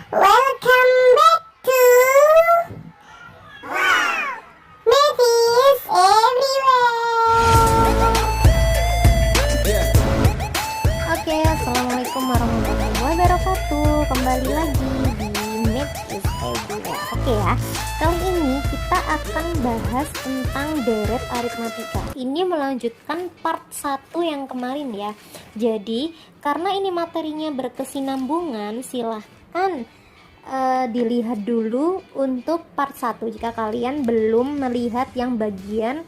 Welcome back to Mavis Everywhere. Oke, assalamualaikum warahmatullahi wabarakatuh. Kembali lagi di Mavis Everywhere. Oke ya, kali ini kita akan bahas tentang deret aritmatika. Ini melanjutkan part 1 yang kemarin ya. Jadi karena ini materinya berkesinambungan, silahkan dilihat dulu untuk part 1 jika kalian belum melihat yang bagian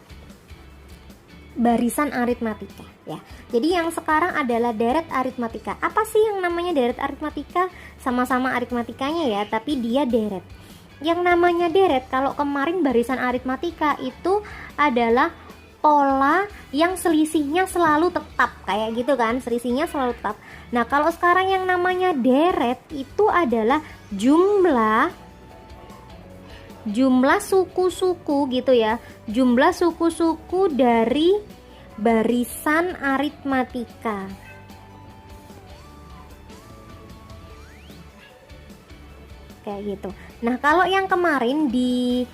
barisan aritmatika ya. Jadi yang sekarang adalah deret aritmatika. Apa sih yang namanya deret aritmatika? Sama-sama aritmatikanya ya, tapi dia deret. Yang namanya deret, kalau kemarin barisan aritmatika itu adalah pola yang selisihnya selalu tetap, kayak gitu kan, selisihnya selalu tetap. Nah, kalau sekarang yang namanya deret itu adalah jumlah suku-suku gitu ya, jumlah suku-suku dari barisan aritmatika. Kayak gitu. Nah, kalau yang kemarin di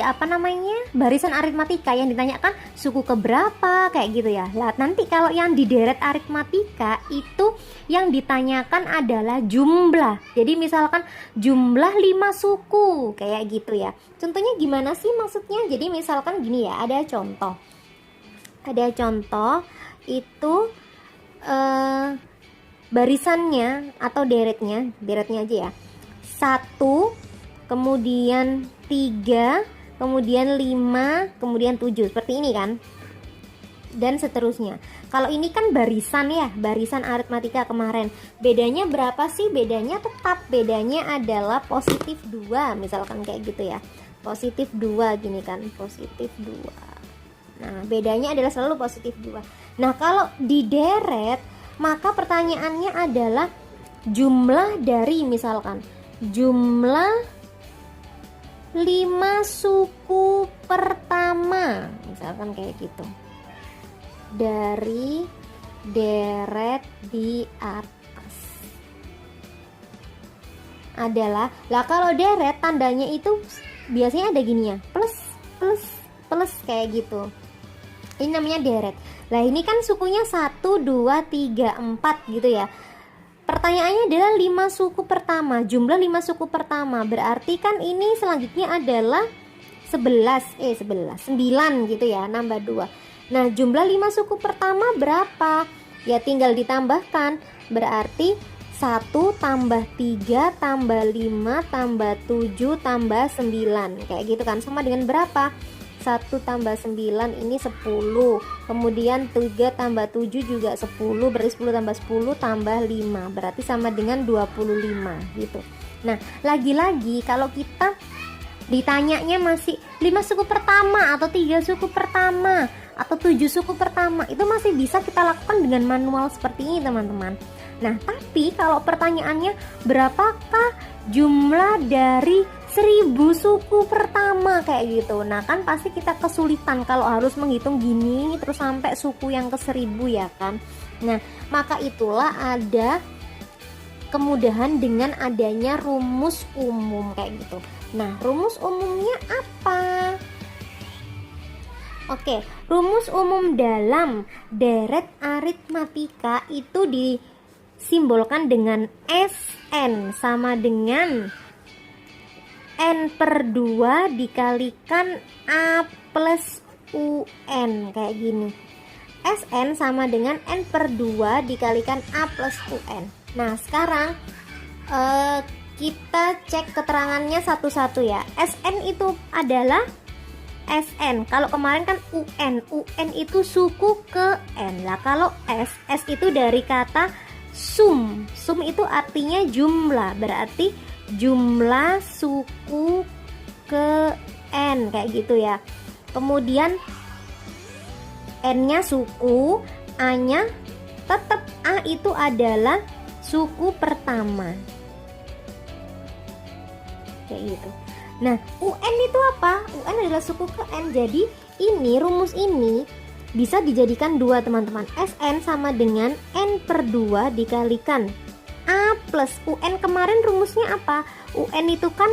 apa namanya, barisan aritmatika yang ditanyakan suku keberapa kayak gitu ya. Lah nanti kalau yang di deret aritmatika itu yang ditanyakan adalah jumlah. Jadi misalkan jumlah 5 suku kayak gitu ya. Contohnya gimana sih maksudnya? Jadi misalkan gini ya, ada contoh itu barisannya atau deretnya aja ya, 1, kemudian 3, kemudian 5, kemudian 7, seperti ini kan, dan seterusnya. Kalau ini kan barisan ya, barisan aritmatika kemarin, bedanya berapa sih? Bedanya tetap, bedanya adalah positif 2, misalkan kayak gitu ya, positif 2 gini kan, positif 2. Nah, bedanya adalah selalu positif 2. Nah, kalau di deret, maka pertanyaannya adalah jumlah dari, misalkan jumlah 5 suku pertama, misalkan kayak gitu, dari deret di atas adalah, lah kalau deret tandanya itu biasanya ada gini ya, plus kayak gitu. Ini namanya deret. Lah ini kan sukunya 1, 2, 3, 4 gitu ya. Pertanyaannya adalah 5 suku pertama, jumlah 5 suku pertama. Berarti kan ini selanjutnya adalah 9 gitu ya, nambah 2. Nah, jumlah 5 suku pertama berapa? Ya tinggal ditambahkan. Berarti 1 tambah 3 tambah 5 tambah 7 tambah 9. Kayak gitu kan, sama dengan berapa? 1 tambah 9 ini 10, kemudian 3 tambah 7 juga 10, berarti 10 tambah 10 tambah 5, berarti sama dengan 25 gitu. Nah, lagi-lagi kalau kita ditanyanya masih 5 suku pertama atau 3 suku pertama atau 7 suku pertama, itu masih bisa kita lakukan dengan manual seperti ini teman-teman. Nah, tapi kalau pertanyaannya berapakah jumlah dari 1000 suku pertama kayak gitu, nah kan pasti kita kesulitan kalau harus menghitung gini terus sampai suku yang ke 1000 ya kan. Nah, maka itulah ada kemudahan dengan adanya rumus umum kayak gitu. Nah, rumus umumnya apa? Oke, rumus umum dalam deret aritmatika itu disimbolkan dengan SN sama dengan N per 2 dikalikan A plus UN, kayak gini. SN sama dengan N per 2 dikalikan A plus UN. Nah, sekarang kita cek keterangannya satu-satu ya. SN itu adalah SN. Kalau kemarin kan UN itu suku ke N. Lah kalau S itu dari kata sum. Sum itu artinya jumlah, berarti jumlah suku ke N kayak gitu ya. Kemudian N-nya suku, A-nya tetap A itu adalah suku pertama. Kayak gitu. Nah, UN itu apa? UN adalah suku ke N. Jadi ini rumus ini bisa dijadikan 2 teman-teman. SN sama dengan N per 2 dikalikan A plus. UN kemarin rumusnya apa? UN itu kan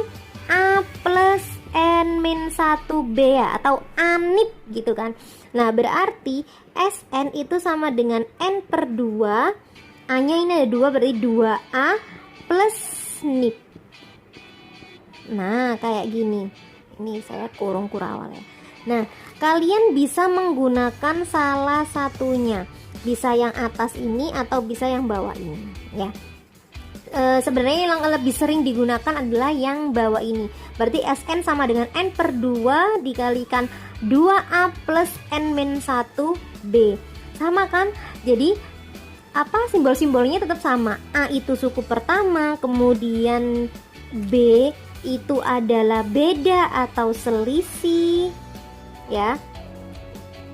A plus N min 1B ya, atau ANIP gitu kan. Nah berarti SN itu sama dengan N per 2, A nya ini ada 2, berarti 2A plus NIP. Nah kayak gini. Ini saya kurung kurawal ya. Nah kalian bisa menggunakan salah satunya, bisa yang atas ini atau bisa yang bawah ini ya. Sebenarnya yang lebih sering digunakan adalah yang bawah ini. Berarti SN sama dengan N per 2 dikalikan 2A plus N min 1B. Sama kan? Jadi apa, simbol-simbolnya tetap sama. A itu suku pertama, kemudian B itu adalah beda atau selisih ya.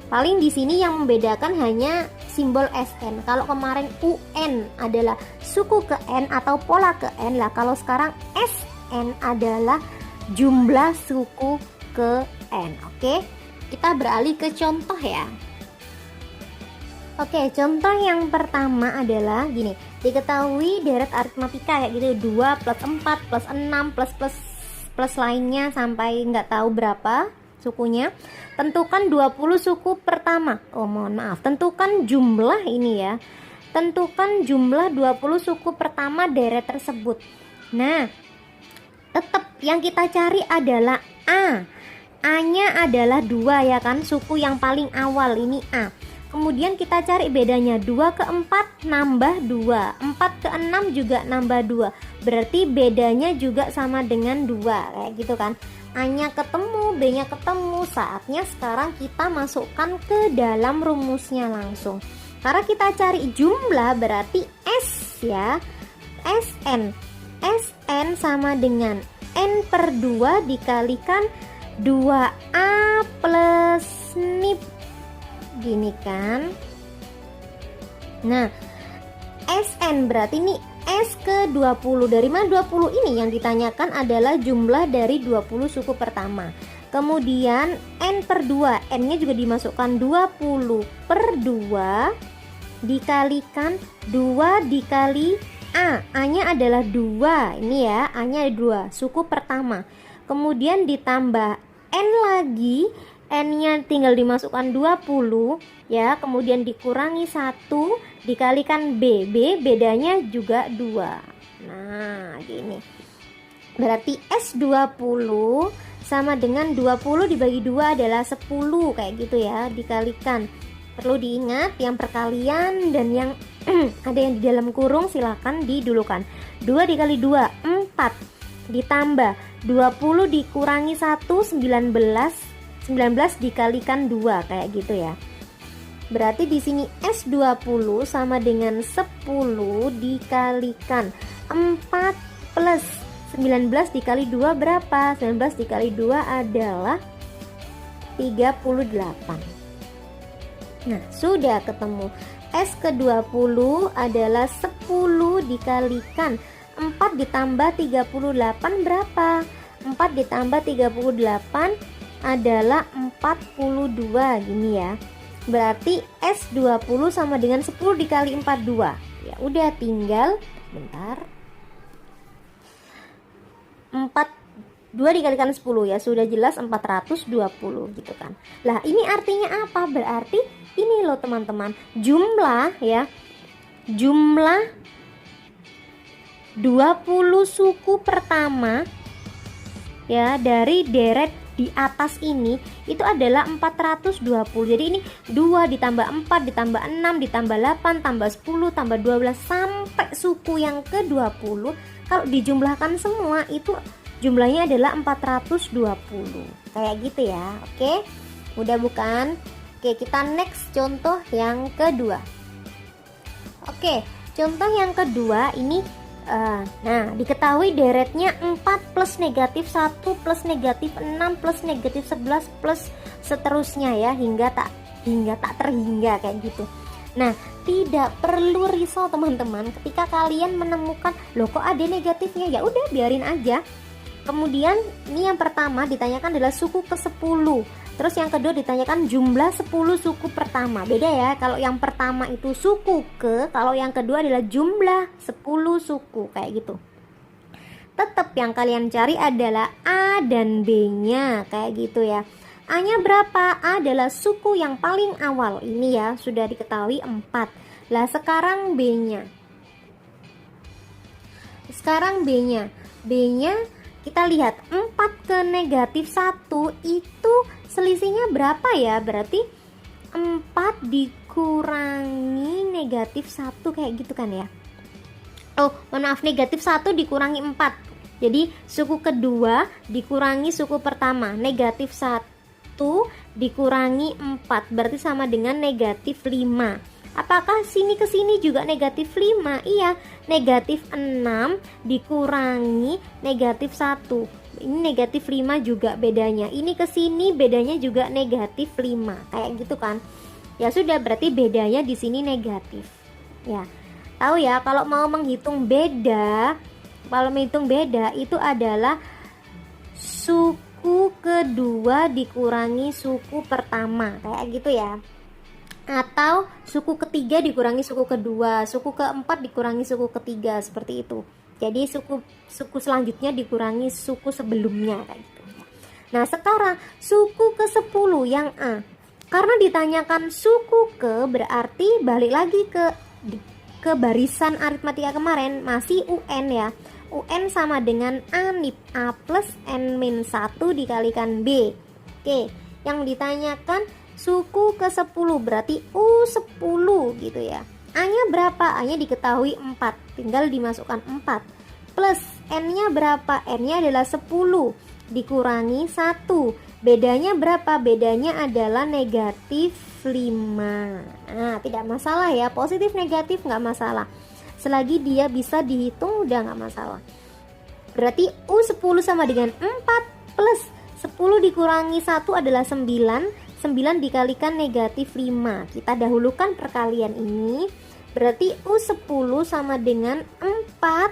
Paling di sini yang membedakan hanya simbol SN. Kalau kemarin UN adalah suku ke N atau pola ke N lah, kalau sekarang SN adalah jumlah suku ke N. Oke, kita beralih ke contoh ya. Oke, contoh yang pertama adalah gini. Diketahui deret aritmatika kayak gitu, 2 plus 4 plus 6 plus lainnya sampai nggak tahu berapa sukunya. Tentukan 20 suku pertama. Oh mohon maaf, tentukan jumlah ini ya. Tentukan jumlah 20 suku pertama deret tersebut. Nah tetap yang kita cari adalah A. A nya adalah 2 ya kan, suku yang paling awal ini A. Kemudian kita cari bedanya, 2 ke 4 nambah 2, 4 ke 6 juga nambah 2. Berarti bedanya juga sama dengan 2 kayak gitu kan. A nya ketemu, B nya ketemu. Saatnya sekarang kita masukkan ke dalam rumusnya langsung. Karena kita cari jumlah berarti S ya, SN. SN sama dengan N per 2 dikalikan 2A plus NIP. Gini kan. Nah SN berarti ini S ke 20. Dari mana 20 ini? Yang ditanyakan adalah jumlah dari 20 suku pertama. Kemudian N per 2, N nya juga dimasukkan 20 per 2 dikalikan 2 dikali A. A nya adalah 2. Ini ya, A nya ada 2, suku pertama. Kemudian ditambah N lagi, N nya tinggal dimasukkan 20 ya, kemudian dikurangi 1 dikalikan B. B bedanya juga 2. Nah gini, berarti S20 sama dengan 20 dibagi 2 adalah 10 kayak gitu ya, dikalikan. Perlu diingat yang perkalian dan yang ada yang di dalam kurung silakan didulukan. 2 dikali 2 4 ditambah 20 dikurangi 1 19 dikalikan 2 kayak gitu ya. Berarti di sini S20 sama dengan 10 dikalikan 4 plus 19 dikali 2 berapa? 19 dikali 2 adalah 38. Nah, sudah ketemu. S ke 20 adalah 10 dikalikan 4 ditambah 38 berapa? 4 ditambah 38 adalah 42 gini ya. Berarti S20 sama dengan 10 dikali 42. Ya udah tinggal bentar. 2 dikalikan 10 ya, sudah jelas 420 gitu kan. Lah ini artinya apa? Berarti ini loh teman-teman, jumlah ya, jumlah 20 suku pertama ya dari deret di atas ini itu adalah 420. Jadi ini 2 ditambah 4 ditambah 6 ditambah 8 tambah 10 tambah 12 sampai suku yang ke-20. Kalau dijumlahkan semua itu jumlahnya adalah 420. Kayak gitu ya. Oke. Mudah bukan? Oke, kita next contoh yang kedua. Oke, contoh yang kedua ini nah, diketahui deretnya 4 plus negatif 1 plus negatif 6 plus negatif 11 plus seterusnya ya, hingga tak terhingga kayak gitu. Nah, tidak perlu risau teman-teman ketika kalian menemukan loh kok ada negatifnya, ya udah biarin aja. Kemudian ini yang pertama ditanyakan adalah suku ke-10. Terus yang kedua ditanyakan jumlah 10 suku pertama. Beda ya, kalau yang pertama itu suku ke, kalau yang kedua adalah jumlah 10 suku, kayak gitu. Tetap yang kalian cari adalah A dan B-nya, kayak gitu ya. A-nya berapa? A adalah suku yang paling awal. Ini ya, sudah diketahui 4. Lah sekarang B-nya. B-nya kita lihat 4 ke negatif 1 itu selisihnya berapa ya? Berarti 4 dikurangi negatif 1 kayak gitu kan ya. Oh, maaf, negatif 1 dikurangi 4. Jadi suku kedua dikurangi suku pertama. Negatif 1 dikurangi 4 berarti sama dengan negatif 5. Apakah sini ke sini juga negatif 5? Iya, negatif 6 dikurangi negatif 1. Ini negatif 5 juga bedanya. Ini ke sini bedanya juga negatif 5. Kayak gitu kan. Ya sudah, berarti bedanya di sini negatif. Ya. Tahu ya, kalau mau menghitung beda itu adalah suku kedua dikurangi suku pertama. Kayak gitu ya. Atau suku ketiga dikurangi suku kedua, suku keempat dikurangi suku ketiga, seperti itu. Jadi suku selanjutnya dikurangi suku sebelumnya, kayak gitu. Nah sekarang suku ke-10 yang A, karena ditanyakan suku ke, berarti balik lagi ke barisan aritmatika kemarin, masih UN ya. UN sama dengan A NIP, A plus N-1 dikalikan B. Oke, yang ditanyakan suku ke-10 berarti U10 gitu ya. A-nya berapa? A-nya diketahui 4, tinggal dimasukkan 4. Plus N-nya berapa? N-nya adalah 10 dikurangi 1. Bedanya berapa? Bedanya adalah negatif 5. Nah, tidak masalah ya, positif negatif nggak masalah. Selagi dia bisa dihitung udah nggak masalah. Berarti U10 sama dengan 4 plus 10 dikurangi 1 adalah 9. 9 dikalikan negatif 5. Kita dahulukan perkalian ini. Berarti U10 sama dengan 4.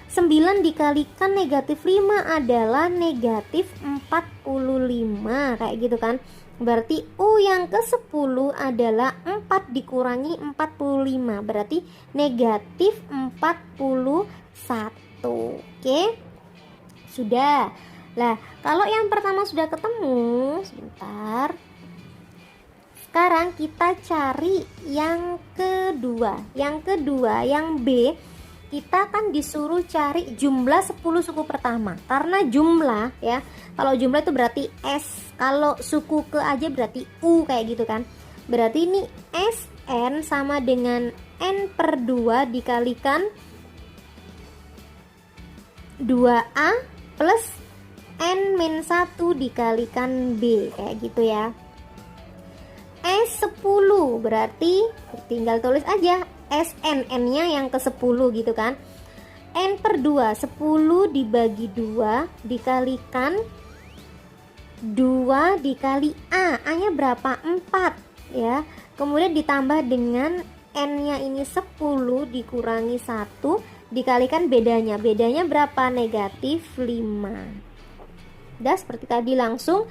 9 dikalikan negatif 5 adalah negatif 45. Kayak gitu kan. Berarti U yang ke-10 adalah 4 dikurangi 45. Berarti negatif 41. Oke. Sudah. Lah, kalau yang pertama sudah ketemu, sebentar. Sekarang kita cari yang kedua. Yang kedua, yang B, kita kan disuruh cari jumlah 10 suku pertama. Karena jumlah ya, kalau jumlah itu berarti S, kalau suku ke aja berarti U, kayak gitu kan. Berarti ini SN sama dengan N per 2 dikalikan 2A plus N-1 dikalikan B, kayak gitu ya. S10 berarti tinggal tulis aja SN, N-nya yang ke-10 gitu kan. N per 2, 10 dibagi 2 dikalikan 2 dikali A. A-nya berapa? 4 ya. Kemudian ditambah dengan N-nya ini 10 dikurangi 1 dikalikan bedanya. Bedanya berapa? Negatif 5. Udah seperti tadi, langsung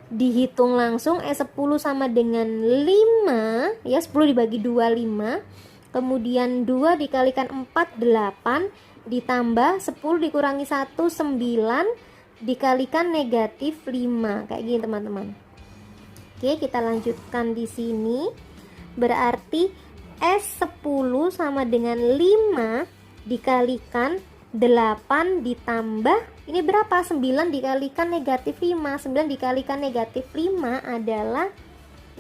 dihitung langsung. S10 sama dengan 5 ya, 10 dibagi 2 5, kemudian 2 dikalikan 4 8, ditambah 10 dikurangi 1 9, dikalikan negatif 5, kayak gini teman-teman. Oke, kita lanjutkan di sini. Berarti S10 sama dengan 5 dikalikan 8 ditambah ini berapa? 9 dikalikan negatif 5. 9 dikalikan negatif 5 adalah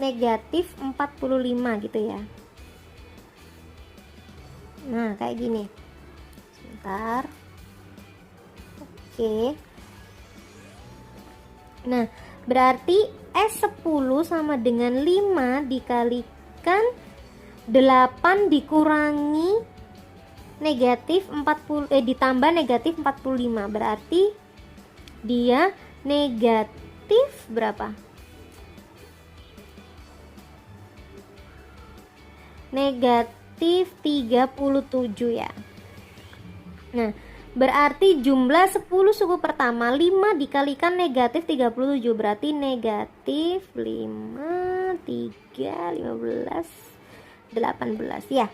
negatif 45 gitu ya. Nah, kayak gini. Sebentar. Oke. Nah, berarti S10 sama dengan 5 dikalikan 8 dikurangi negatif 40 ditambah negatif 45, berarti dia negatif berapa? Negatif 37 ya. Nah, Berarti jumlah 10 suku pertama 5 dikalikan negatif 37, berarti negatif 5, 3, 15, 18 ya.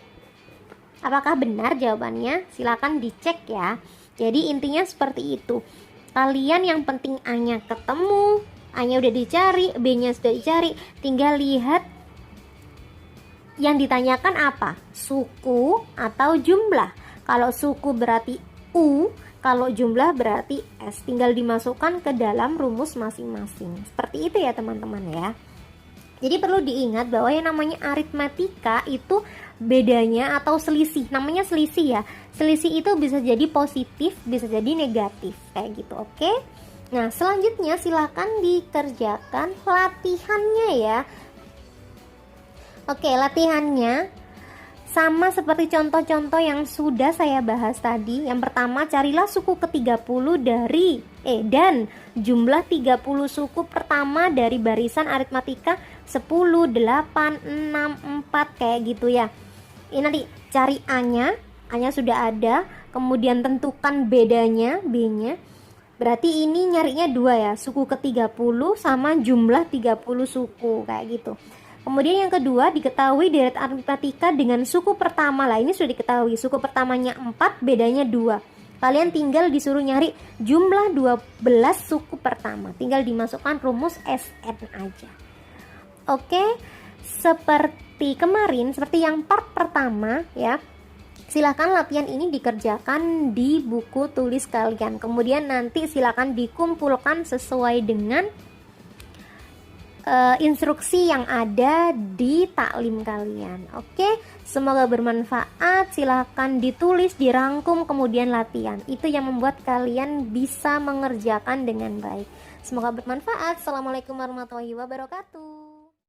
Apakah benar jawabannya? Silakan dicek ya. Jadi intinya seperti itu. Kalian yang penting A-nya ketemu, A-nya udah dicari, B-nya sudah dicari, tinggal lihat yang ditanyakan apa? Suku atau jumlah. Kalau suku berarti U, kalau jumlah berarti S. Tinggal dimasukkan ke dalam rumus masing-masing. Seperti itu ya teman-teman ya. Jadi perlu diingat bahwa yang namanya aritmatika itu bedanya atau selisih. Namanya selisih ya. Selisih itu bisa jadi positif, bisa jadi negatif. Kayak gitu, oke? Nah, selanjutnya silakan dikerjakan latihannya ya. Oke, latihannya sama seperti contoh-contoh yang sudah saya bahas tadi. Yang pertama, carilah suku ke-30 dan jumlah 30 suku pertama dari barisan aritmatika 10, 8, 6, 4 kayak gitu ya. Ini nanti cari A-nya sudah ada, kemudian tentukan bedanya, B-nya. Berarti ini nyarinya 2 ya, suku ke-30 sama jumlah 30 suku kayak gitu. Kemudian yang kedua, diketahui deret aritmatika dengan suku pertama. Lah ini sudah diketahui, suku pertamanya 4, bedanya 2. Kalian tinggal disuruh nyari jumlah 12 suku pertama. Tinggal dimasukkan rumus SN aja. Oke, seperti kemarin, seperti yang part pertama ya. Silakan latihan ini dikerjakan di buku tulis kalian. Kemudian nanti silakan dikumpulkan sesuai dengan instruksi yang ada di taklim kalian. Oke, semoga bermanfaat. Silakan ditulis, dirangkum, kemudian latihan. Itu yang membuat kalian bisa mengerjakan dengan baik. Semoga bermanfaat. Assalamualaikum warahmatullahi wabarakatuh.